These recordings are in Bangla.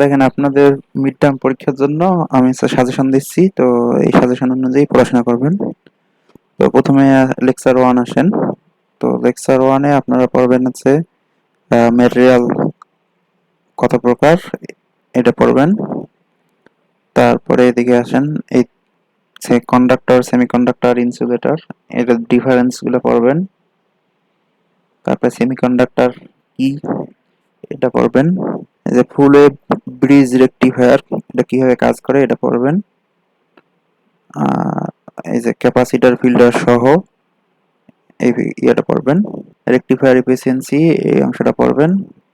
দেখেন আপনাদের মিড টার্ম পরীক্ষার জন্য আমি সাজেশন দিচ্ছি, তো এই সাজেশন অনুযায়ী পড়াশোনা করবেন। তো প্রথমে লেকচার 1 আসেন। তো লেকচার 1 এ আপনারা পড়বেন হচ্ছে ম্যাটেরিয়াল কত প্রকার, এটা পড়বেন। তারপরে এদিকে আসেন, এই কন্ডাক্টর, সেমিকন্ডাক্টর, ইনসুলেটর, এটার ডিফারেন্স গুলো পড়বেন। তারপরে সেমিকন্ডাক্টর কি, এটা পড়বেন। এই যে ফুল ওয়েভ ব্রিজ রেকটিফায়ার, এটা কিভাবে কাজ করে এটা পড়বেন। আর এই যে ক্যাপাসিটর ফিল্টার সহ এই ইয়েটা পড়বেন। রেকটিফায়ার এফিসিয়েন্সি, এই অংশটা পড়বেন।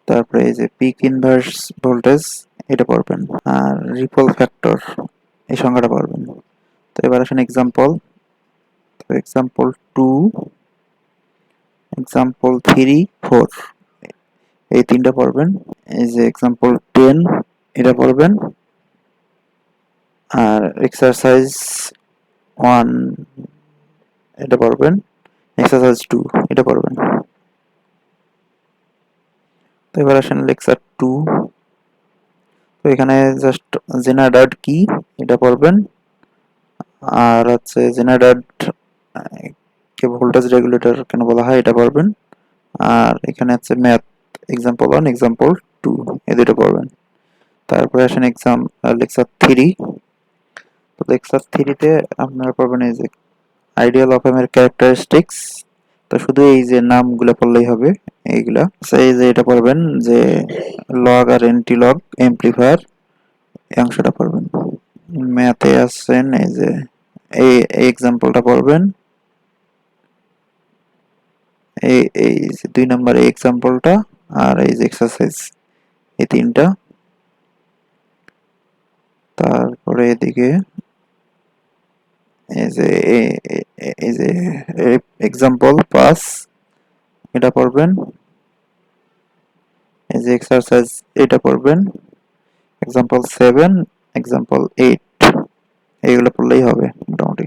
তারপরে এই যে পিক ইনভার্স ভোল্টেজ, এটা পড়বেন। আর রিপল ফ্যাক্টর, এই সংখ্যাটা পড়বেন। তো এবার আসেন এক্সাম্পল। তো এক্সাম্পল 2, এক্সাম্পল 3, 4, এই তিনটা পড়বেন। এই যে এক্সাম্পল 10, এটা পড়বেন। আর এক্সারসাইজ 1, এটা পড়বেন। এক্সারসাইজ 2, এটা পড়বেন। তো এবার আসেন লেকচার 2। তো এখানে জাস্ট জেনারেটর কি, এটা পড়বেন। আর হচ্ছে জেনারেটর কে ভোল্টেজ রেগুলেটর কেন বলা হয়, এটা পড়বেন। আর এখানে হচ্ছে ম্যাথ, এক্সাম্পল 1, এক্সাম্পল 2, এই দুটো পড়বেন। তারপরে আসেন লেকচার 3। তো লেকচার 3 তে আপনারা পড়বেন এই যে আইডিয়াল অপ এর ক্যারেক্টারিস্টিক্স। তো শুধু এই যে নামগুলো পড়লেই হবে এইগুলা। এই যে এটা পড়বেন যে লগ আর এন্টি লগ এমপ্লিফায়ার, এই অংশটা পড়বেন। ম্যাথে আছেন এই যে এই এক্সাম্পলটা পড়বেন। এই যে 2 নম্বর এই এক্সাম্পলটা, আর এই যে এক্সারসাইজ, এই তিনটা। তারপরে এদিকে এই যে এই যে এক্সাম্পল 5, এটা পড়বেন। এই যে এক্সারসাইজ, এটা পড়বেন। এক্সাম্পল 7, এক্সাম্পল 8, এইগুলো পড়লেই হবে মোটামুটি।